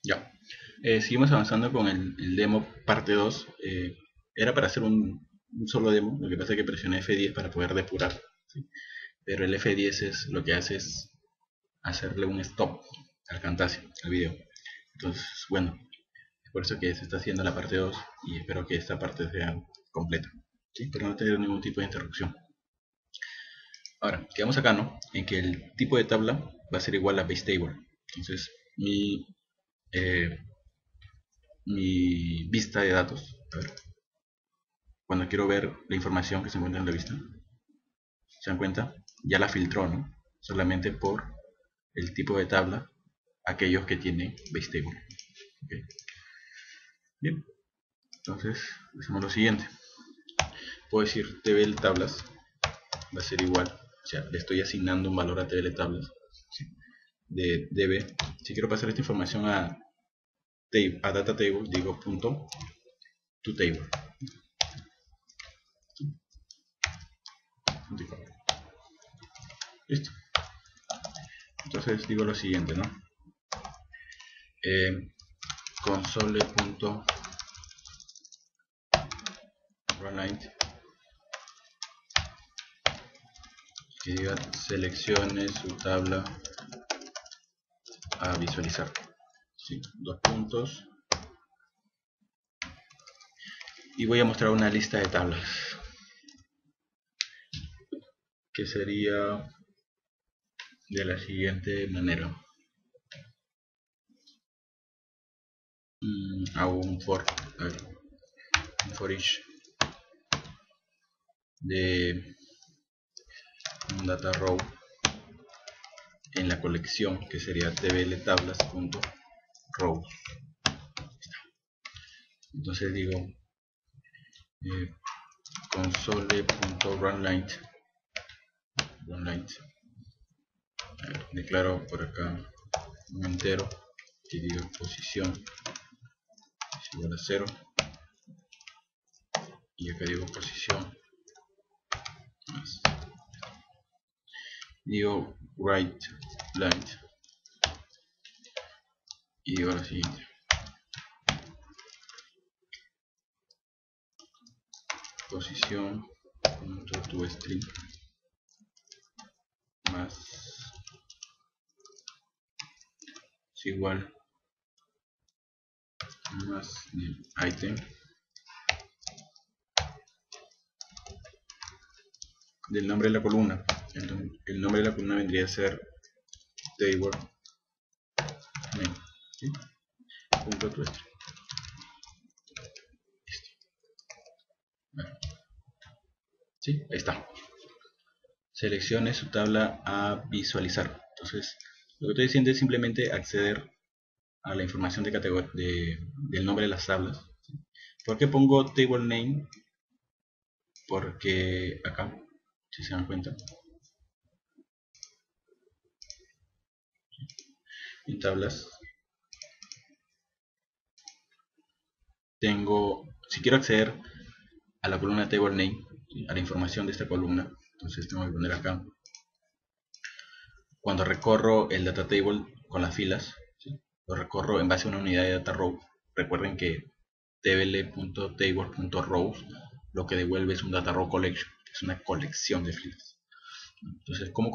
Ya. Seguimos avanzando con el demo parte 2. Era para hacer un solo demo, lo que pasa es que presioné F10 para poder depurar, ¿sí? Pero el F10 es lo que hace es hacerle un stop al Camtasia, al video. Entonces, bueno, es por eso que se está haciendo la parte 2 y espero que esta parte sea completa, ¿sí? Pero no tener ningún tipo de interrupción. Ahora, quedamos acá, ¿no? En que el tipo de tabla va a ser igual a base table. Entonces, eh, mi vista de datos, a ver, cuando quiero ver la información que se encuentra en la vista, se dan cuenta, ya la filtró, ¿no? Solamente por el tipo de tabla, aquellos que tienen base table. ¿Okay? Bien, entonces hacemos lo siguiente. Puedo decir tbl tablas va a ser igual, o sea, le estoy asignando un valor a tbl tablas, ¿sí? De db. Si quiero pasar esta información a data table, digo punto to table. Listo. Entonces digo lo siguiente, ¿no? Console.runLine que diga seleccione su tabla a visualizar, ¿sí? Dos puntos, y voy a mostrar una lista de tablas que sería de la siguiente manera. Hago un for each de data row en la colección que sería tbl-tablas.rows. Entonces digo console.runLine, declaro por acá un entero que diga posición es igual a 0, y acá digo posición más, digo right line y digo lo siguiente: posición punto to string más es igual más item del nombre de la columna. Entonces, el nombre de la columna vendría a ser table name, ¿sí? Punto to string. Bueno, sí, ahí está. Seleccione su tabla a visualizar. Entonces, lo que estoy diciendo es simplemente acceder a la información del nombre de las tablas. ¿Por qué pongo table name? Porque acá, si se dan cuenta, en tablas tengo, si quiero acceder a la columna table name, a la información de esta columna, entonces tengo que poner acá, cuando recorro el data table con las filas, ¿sí? Lo recorro en base a una unidad de data row. Recuerden que table.table.rows lo que devuelve es un data row collection, que es una colección de filas. Entonces, ¿cómo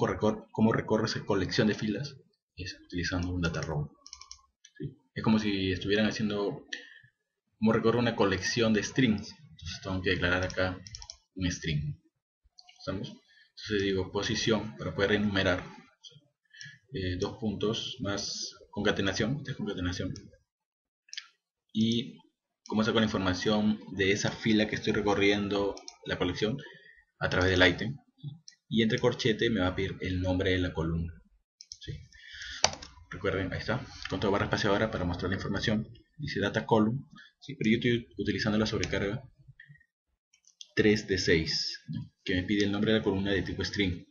recorro esa colección de filas? Es utilizando un data row, ¿sí? Es como si estuvieran haciendo, como recorro una colección de strings. Entonces tengo que declarar acá un string. ¿Estamos? Entonces digo posición para poder enumerar, dos puntos más concatenación, y cómo saco la información de esa fila que estoy recorriendo la colección a través del ítem, y entre corchete me va a pedir el nombre de la columna, ¿sí? Recuerden, ahí está, control barra espaciadora para mostrar la información, dice data column, ¿sí? Pero yo estoy utilizando la sobrecarga 3 de 6, ¿no? Que me pide el nombre de la columna de tipo string.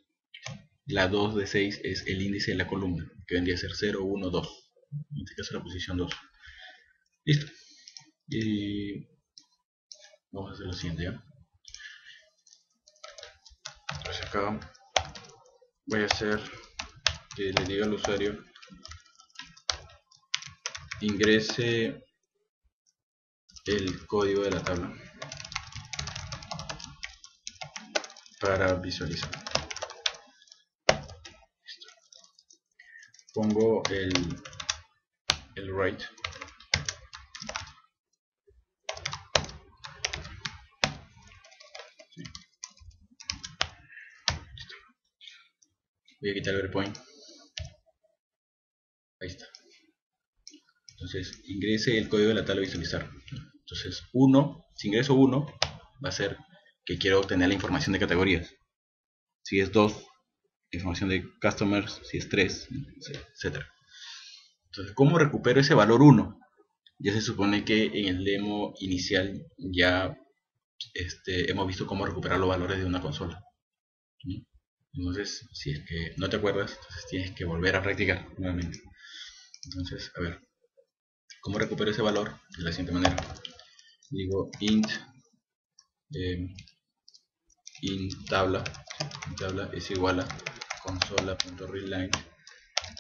La 2 de 6 es el índice de la columna, que vendría a ser 0, 1, 2, en este caso la posición 2. Listo. Y vamos a hacer lo siguiente, ¿ya? Entonces acá voy a hacer que le diga al usuario ingrese el código de la tabla para visualizar. Pongo el write. Sí. Voy a quitar el breakpoint. Ahí está. Entonces ingrese el código de la tabla visualizar. Entonces 1, si ingreso 1, va a ser que quiero obtener la información de categorías. Si es 2, información de customers, si es 3, etc. Entonces, ¿cómo recupero ese valor 1? Ya se supone que en el demo inicial ya hemos visto cómo recuperar los valores de una consola. Entonces, si es que no te acuerdas, entonces tienes que volver a practicar nuevamente. Entonces, a ver, ¿cómo recupero ese valor? De la siguiente manera. Digo int tabla es igual a consola.readline,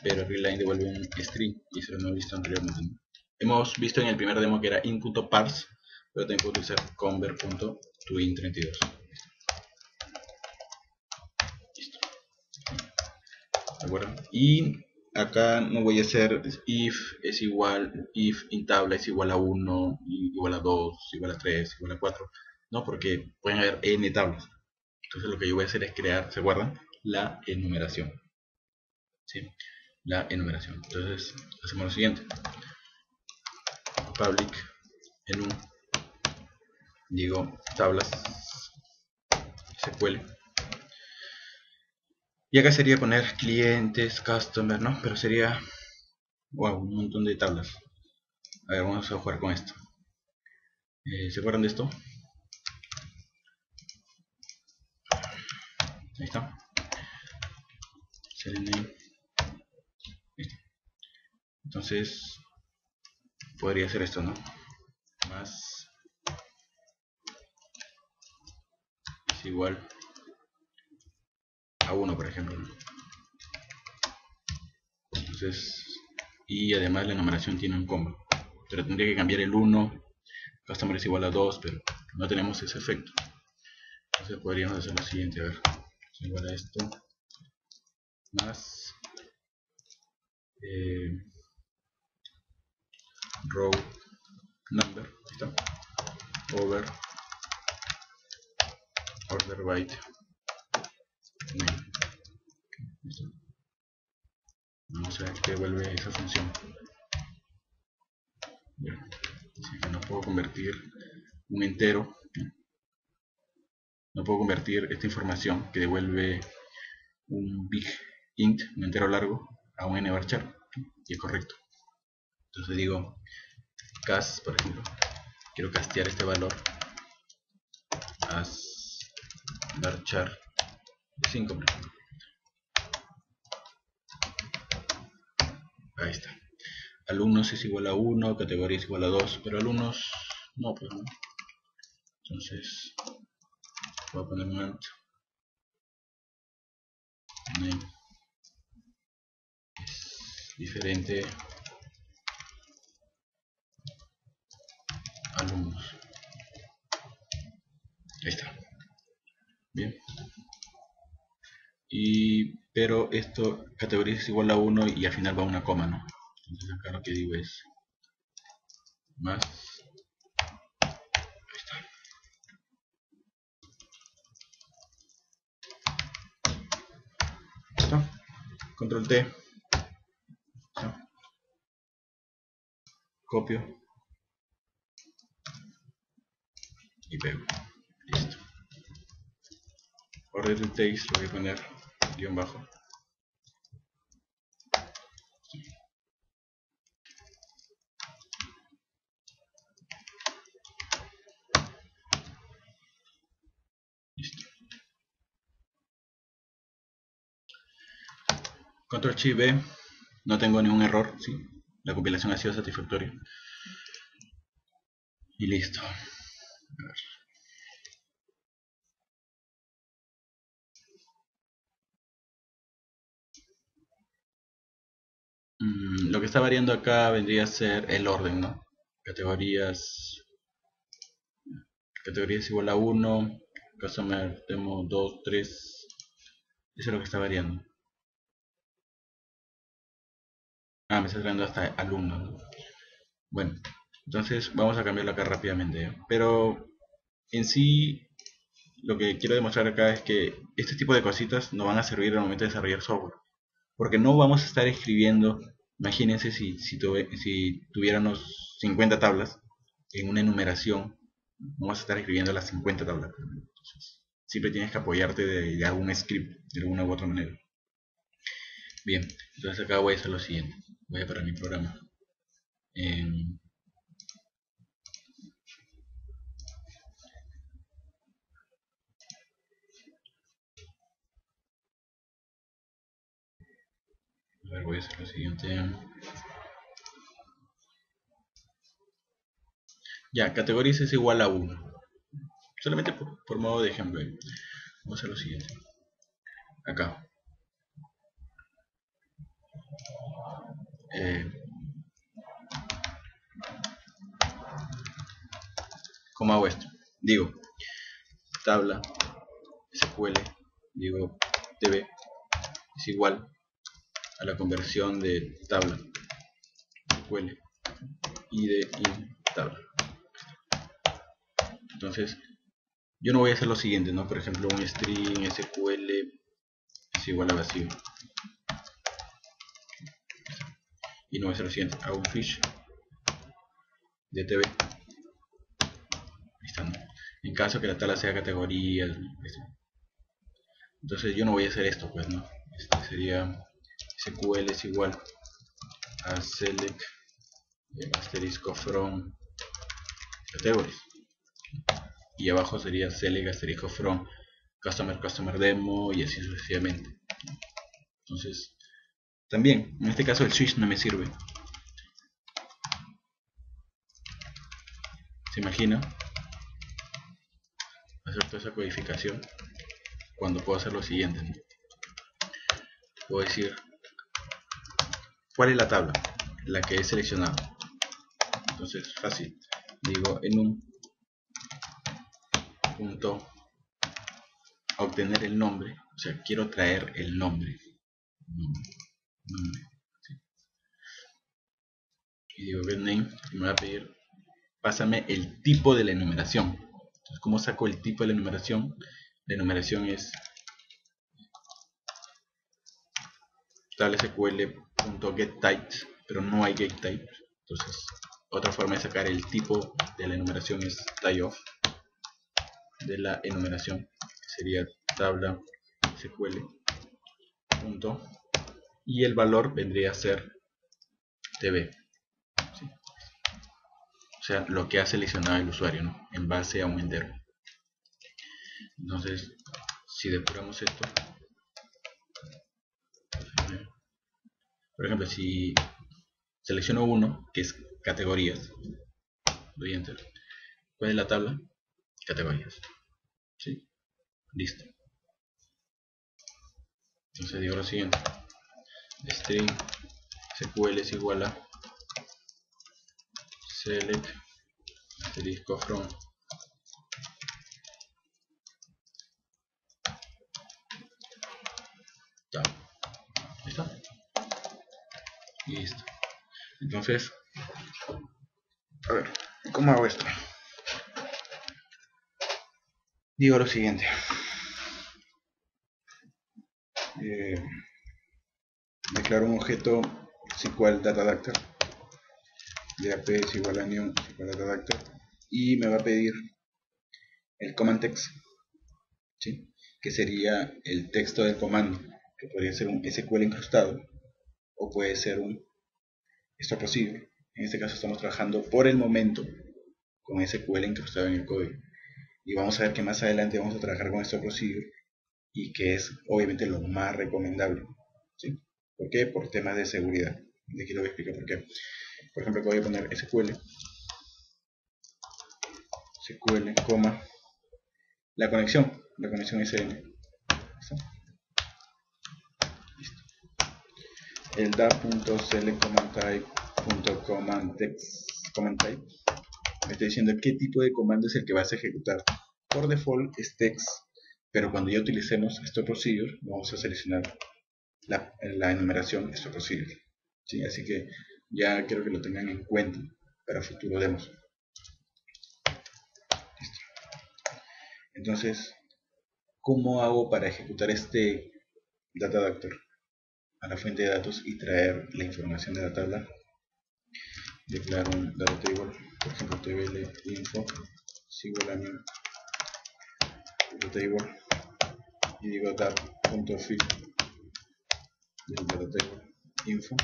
pero readline devuelve un string y eso lo hemos visto anteriormente. Hemos visto en el primer demo que era int.parse, pero también puedo utilizar convert.toInt32. Listo. ¿De acuerdo? Y acá no voy a hacer if es igual, if intabla es igual a 1, igual a 2, igual a 3, igual a 4. No, porque pueden haber n tablas. Entonces lo que yo voy a hacer es crear, ¿se acuerdan? La enumeración. ¿Sí? La enumeración. Entonces hacemos lo siguiente. Public enum, digo tablas SQL. Y acá sería poner clientes, customer, ¿no? Pero sería, wow, un montón de tablas. A ver, vamos a jugar con esto. ¿Se acuerdan de esto? Ahí está. Selenium. Entonces, podría ser esto, ¿no? Más es igual a 1, por ejemplo, ¿no? Entonces, y además la enumeración tiene un combo. Pero tendría que cambiar el 1, customer es igual a 2, pero no tenemos ese efecto. Entonces podríamos hacer lo siguiente, a ver, es igual a esto, más row number, ¿está? Over order byte name. ¿Listo? Vamos a ver qué devuelve esa función. Bien. Así que no puedo convertir un entero, no puedo convertir esta información que devuelve un big int, un entero largo, a un nvarchar, y es correcto. Entonces digo cast, por ejemplo, quiero castear este valor as varchar de 5, por ejemplo. Ahí está. Alumnos es igual a 1, categoría es igual a 2, pero alumnos no, pues no. Entonces voy a poner un ant name es diferente alumnos. Ahí está. Bien. Pero esto, categoría es igual a 1 y al final va una coma, ¿no? Entonces acá lo que digo es más. Ahí está. ¿Listo? Control T. ¿Listo? Copio y pego. Listo. Order de text lo voy a poner guión bajo. Listo. Control Shift B. No tengo ningún error, ¿sí? La compilación ha sido satisfactoria. Y listo. A ver. Lo que está variando acá vendría a ser el orden, ¿no? Categorías igual a 1, customer demo 2, 3, eso es lo que está variando. Ah, me está trayendo hasta alumnos, ¿no? Bueno, entonces vamos a cambiarlo acá rápidamente, ¿eh? Pero en sí lo que quiero demostrar acá es que este tipo de cositas nos van a servir al momento de desarrollar software, porque no vamos a estar escribiendo. Imagínense si tuviéramos 50 tablas en una enumeración, no vamos a estar escribiendo las 50 tablas. Entonces, siempre tienes que apoyarte de algún script de alguna u otra manera. Bien, entonces acá voy a hacer lo siguiente. Voy a parar mi programa. A ver, voy a hacer lo siguiente. Ya, categories es igual a 1. Solamente por modo de ejemplo. Vamos a hacer lo siguiente. Acá. ¿Cómo hago esto? Digo, tabla SQL, digo DB es igual a la conversión de tabla SQL y de tabla. Entonces, yo no voy a hacer lo siguiente, ¿no? Por ejemplo, un string SQL es igual a vacío. Y no voy a hacer lo siguiente, hago un fish de TB. Ahí está, ¿no? En caso que la tabla sea categoría. Entonces yo no voy a hacer esto, pues, ¿no? Este sería SQL es igual a select asterisco from categories, y abajo sería select asterisco from customer demo, y así sucesivamente. Entonces también en este caso el switch no me sirve. ¿Se imagina hacer toda esa codificación cuando puedo hacer lo siguiente, ¿no? Puedo decir cuál es la tabla, la que he seleccionado. Entonces fácil, digo en un punto a obtener el nombre, o sea, quiero traer el nombre, ¿sí? Y digo get name, y me va a pedir pásame el tipo de la enumeración. Entonces, ¿cómo saco el tipo de la enumeración? La enumeración es tabla SQL.getTypes, pero no hay getTypes. Entonces, otra forma de sacar el tipo de la enumeración es typeof de la enumeración, que sería tabla SQL. Y el valor vendría a ser tb, ¿sí? O sea, lo que ha seleccionado el usuario, ¿no? En base a un entero. Entonces, si depuramos esto, por ejemplo, si selecciono uno, que es categorías, doy enter. ¿Cuál es la tabla? Categorías. ¿Sí? Listo. Entonces digo lo siguiente: string SQL es igual a select asterisco from tab. ¿Listo? Listo. Entonces, a ver, ¿cómo hago esto? Digo lo siguiente: declaro un objeto SQL DataAdapter, DAP es igual a new SQL DataAdapter, y me va a pedir el command text, ¿sí? Que sería el texto del comando, que podría ser un SQL incrustado o puede ser un stored procedure. En este caso estamos trabajando por el momento con SQL incrustado en el código, y vamos a ver que más adelante vamos a trabajar con stored procedure, y que es obviamente lo más recomendable, ¿sí? ¿Por qué? Por temas de seguridad. De aquí lo voy a explicar por qué. Por ejemplo, voy a poner SQL, la conexión SN. ¿Listo? el da.selectCommandType me está diciendo qué tipo de comando es el que vas a ejecutar. Por default es text, pero cuando ya utilicemos store procedure vamos a seleccionar la enumeración store procedure. ¿Sí? Así que ya quiero que lo tengan en cuenta para futuro demos. Listo. Entonces, ¿cómo hago para ejecutar este data adapter a la fuente de datos y traer la información de la tabla? Declaro un data table, por ejemplo table info, sigo la new data table y digo data.fill del data table info.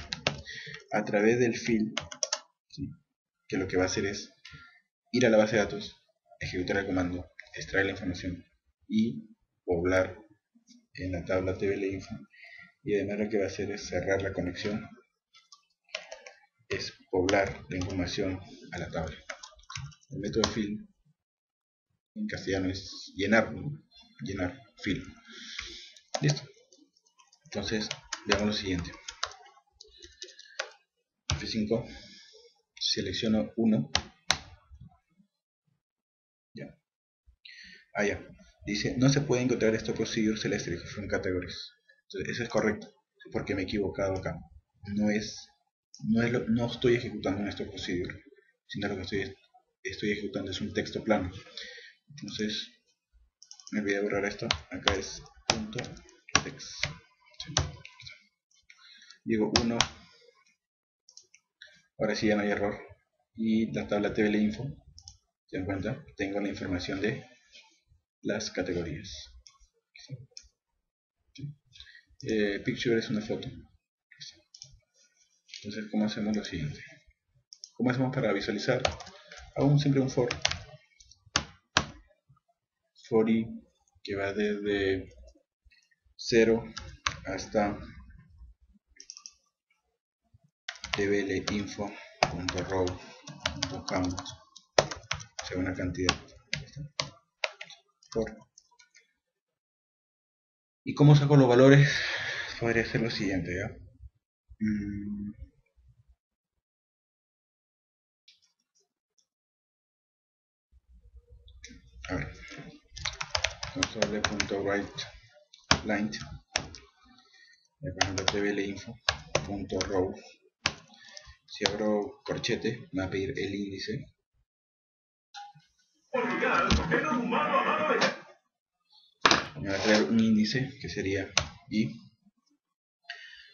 A través del fill, ¿sí? Que lo que va a hacer es ir a la base de datos, ejecutar el comando, extraer la información y poblar en la tabla table info, y además lo que va a hacer es cerrar la conexión, es poblar la información a la tabla. El método fill en castellano es llenar, ¿no? Llenar, fill. Listo. Entonces veamos lo siguiente. F5, selecciono 1. Ya. Ya. Dice, no se puede encontrar estos procedures selected from categories. Entonces, eso es correcto, porque me he equivocado acá. No estoy ejecutando un stop procedure, sino lo que estoy ejecutando es un texto plano. Entonces, me voy a borrar esto. Acá es punto text. ¿Sí? Digo 1. Ahora sí ya no hay error. Y la tabla table info, ¿se dan cuenta? Tengo la información de las categorías. ¿Sí? Picture es una foto. Entonces, ¿cómo hacemos lo siguiente? ¿Cómo hacemos para visualizar? Hago siempre un for i que va desde 0 hasta table info.row.count, o sea, una cantidad. For. ¿Y cómo saco los valores? Podría ser lo siguiente, ¿ya? A ver, console.writeLine, por ejemplo table info.row. Si abro corchete me va a pedir el índice. Me va a crear un índice que sería i,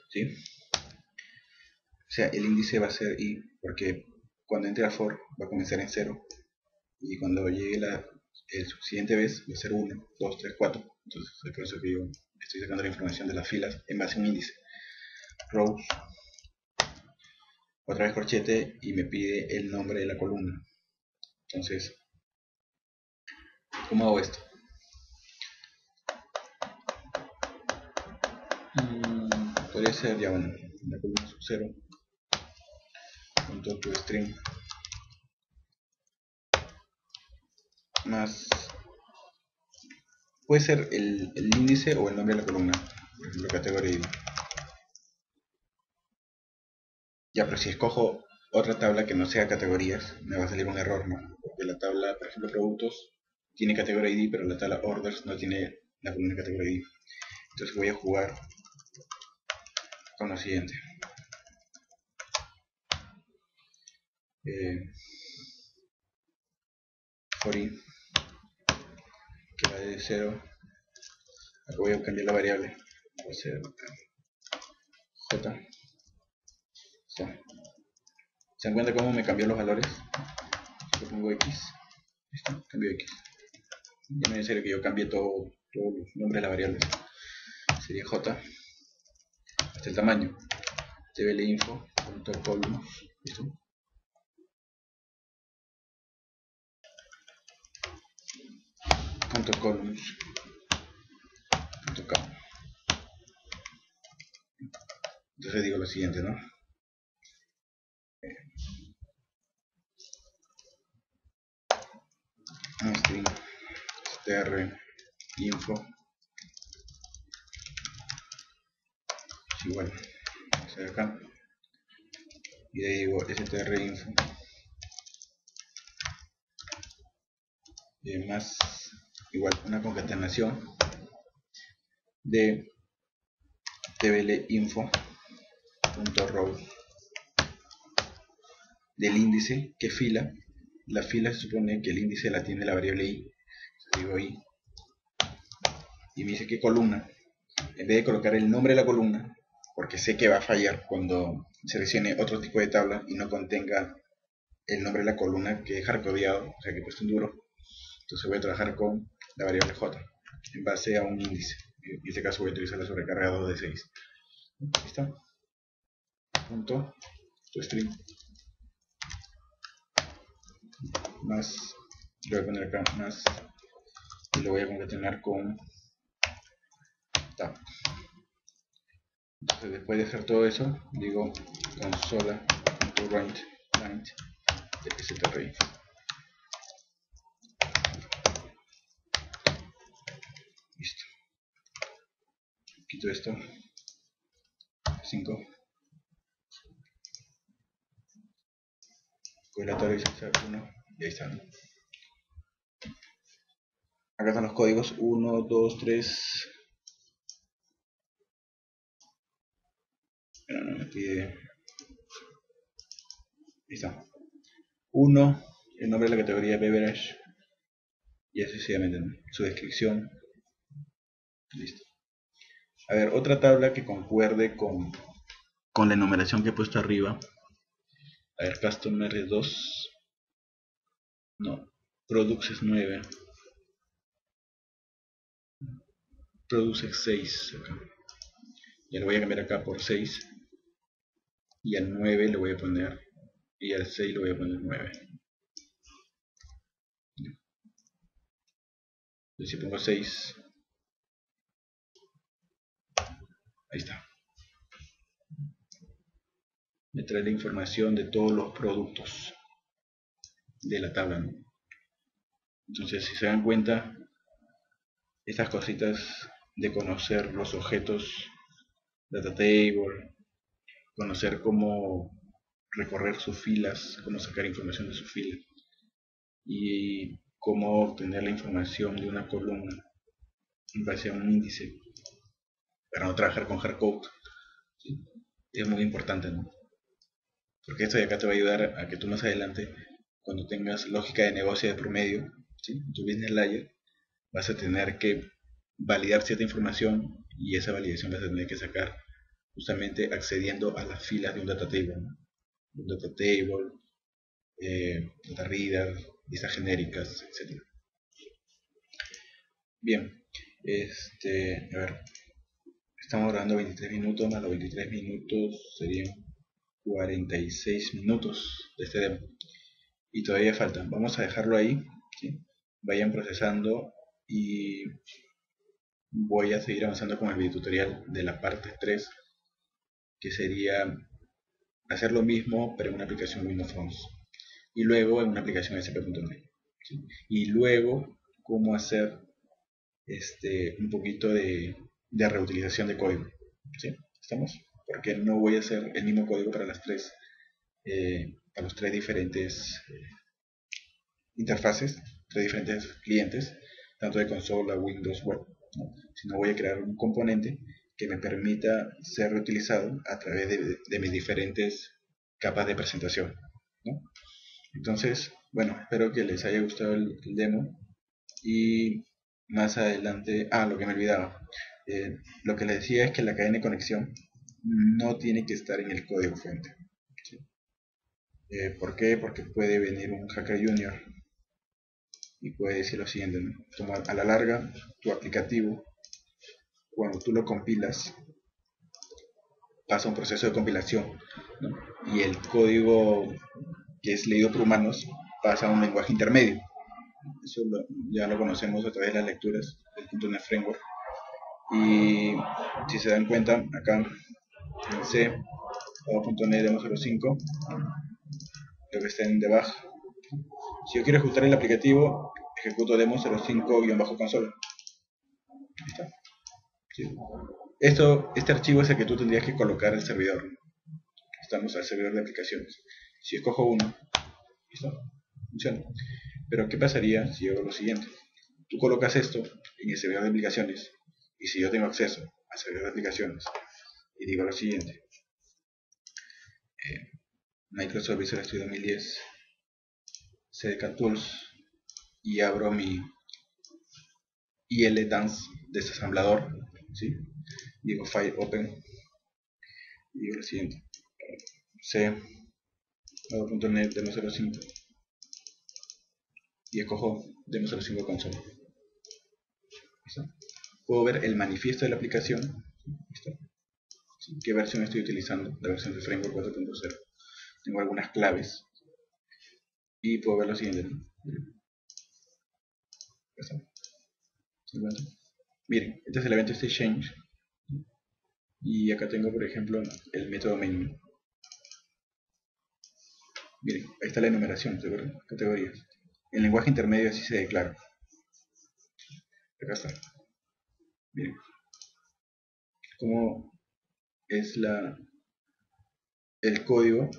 ¿sí? O sea, el índice va a ser i porque cuando entre a for va a comenzar en 0 y cuando llegue el siguiente vez va a ser 1, 2, 3, 4. Entonces es por eso que yo estoy sacando la información de las filas en base a un índice. Rows, otra vez corchete y me pide el nombre de la columna. Entonces, ¿cómo hago esto? Podría ser, ya bueno, la columna sub 0 punto to string más, puede ser el índice o el nombre de la columna, por ejemplo categoría ID. Ya, pero si escojo otra tabla que no sea categorías me va a salir un error, ¿no? Porque la tabla, por ejemplo productos, tiene categoría ID, pero la tabla orders no tiene la columna categoría ID. Entonces voy a jugar con lo siguiente. For i que va de 0. Acá voy a cambiar la variable, va a ser j. ¿Se dan cuenta cómo me cambió los valores? Yo pongo x, listo, cambio x. Ya no es necesario que yo cambie todos los nombres de las variables. Sería j hasta el tamaño table info.columns, listo. .columns. .count. Entonces digo lo siguiente, ¿no? String str info es igual, de acá, y le digo strinfo más igual una concatenación de tblinfo.row del índice. ¿Qué fila? La fila se supone que el índice la tiene la variable i. Digo i y me dice qué columna. En vez de colocar el nombre de la columna, porque sé que va a fallar cuando seleccione otro tipo de tabla y no contenga el nombre de la columna que he hardcodeado, o sea que he puesto un duro. Entonces voy a trabajar con la variable j en base a un índice. En este caso voy a utilizar la sobrecarga 2 de 6. ¿Listo? Punto toString más, le voy a poner acá más y lo voy a concatenar con tab. Entonces después de hacer todo eso, digo consola.write de strinfo. Listo. Quito esto. 5. Correlatorio y 1. Y ahí están. Acá están los códigos 1, 2, 3. Pero no me pide. Ahí está. 1, el nombre de la categoría beverage. Y así sucesivamente, ¿no? Su descripción. Listo. A ver, otra tabla que concuerde con la enumeración que he puesto arriba. A ver, customer es 2. No, products es 9. Products es 6. Acá. Ya lo voy a cambiar acá por 6. Y al 9 le voy a poner. Y al 6 le voy a poner 9. Entonces si pongo 6. Ahí está. Me trae la información de todos los productos de la tabla, ¿no? Entonces si se dan cuenta, estas cositas de conocer los objetos data table, conocer cómo recorrer sus filas, cómo sacar información de sus filas y cómo obtener la información de una columna en base a un índice para no trabajar con hardcode, ¿sí? Es muy importante, ¿no? Porque esto de acá te va a ayudar a que tú más adelante, cuando tengas lógica de negocio de promedio, ¿sí? Tu business layer, vas a tener que validar cierta información y esa validación vas a tener que sacar justamente accediendo a las filas de un data table, ¿no? Un data table, data reader, listas genéricas, etc. Bien, a ver, estamos grabando 23 minutos, más los 23 minutos serían 46 minutos de este demo y todavía faltan. Vamos a dejarlo ahí, ¿sí? Vayan procesando y voy a seguir avanzando con el video tutorial de la parte 3, que sería hacer lo mismo pero en una aplicación Windows Phone y luego en una aplicación ASP.NET, ¿sí? Y luego cómo hacer un poquito de reutilización de código, ¿sí? ¿Estamos? Porque no voy a hacer el mismo código para las tres para los tres diferentes interfaces, tres diferentes clientes, tanto de consola, Windows, web, ¿no? Sino voy a crear un componente que me permita ser reutilizado a través de mis diferentes capas de presentación, ¿no? Entonces, bueno, espero que les haya gustado el demo y más adelante, lo que me olvidaba, lo que les decía es que la cadena de conexión no tiene que estar en el código fuente, ¿sí? ¿Por qué? Porque puede venir un hacker junior y puede decir lo siguiente, ¿no? A la larga, tu aplicativo, cuando tú lo compilas, pasa un proceso de compilación, ¿no? Y el código que es leído por humanos pasa a un lenguaje intermedio. Eso ya lo conocemos a través de las lecturas del .NET Framework. Y si se dan cuenta, acá en C, .NET Demo 05, lo que está en debug. Si yo quiero ejecutar el aplicativo, ejecuto demo 05-consola. ¿Listo? Sí. Este archivo es el que tú tendrías que colocar al servidor. estamos al servidor de aplicaciones. Si escojo uno, ¿listo? Funciona. Pero ¿qué pasaría si yo hago lo siguiente? Tú colocas esto en el servidor de aplicaciones, y si yo tengo acceso al servidor de aplicaciones y digo lo siguiente, Microsoft Visual Studio 2010 CDK Tools, y abro mi IL Dance desasamblador, ¿sí? Digo File Open y digo lo siguiente, C .NET Demo 05 y escojo Demo 05 console. ¿Listo? Puedo ver el manifiesto de la aplicación. ¿Listo? ¿Qué versión estoy utilizando? La versión de Framework 4.0. Tengo algunas claves y puedo ver lo siguiente, ¿no? Miren, este es el evento Exchange y acá tengo, por ejemplo, el método main. Miren, ahí está la enumeración, ¿de verdad? Categorías. En lenguaje intermedio así se declara. Acá está. Miren cómo es el código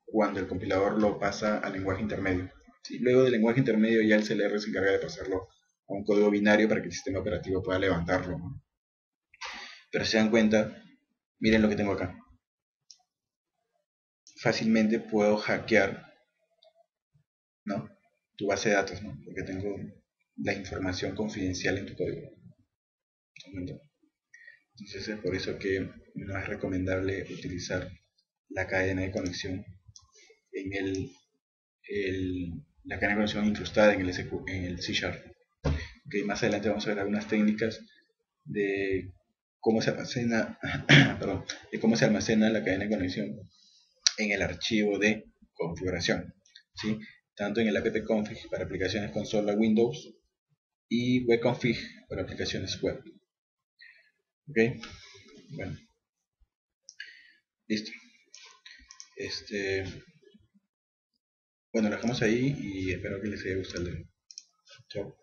cuando el compilador lo pasa al lenguaje intermedio. ¿Sí? Luego del lenguaje intermedio ya el CLR se encarga de pasarlo a un código binario para que el sistema operativo pueda levantarlo, ¿no? Pero si se dan cuenta, miren lo que tengo acá. Fácilmente puedo hackear, ¿no?, tu base de datos, ¿no?, porque tengo la información confidencial en tu código. Entonces es por eso que no es recomendable utilizar la cadena de conexión en la cadena de conexión incrustada en el C#. Okay, más adelante vamos a ver algunas técnicas de cómo se almacena perdón, de cómo se almacena la cadena de conexión en el archivo de configuración, ¿sí? Tanto en el appconfig para aplicaciones consola Windows y webconfig para aplicaciones web. Ok, bueno, listo. Bueno, lo dejamos ahí y espero que les haya gustado. Chao.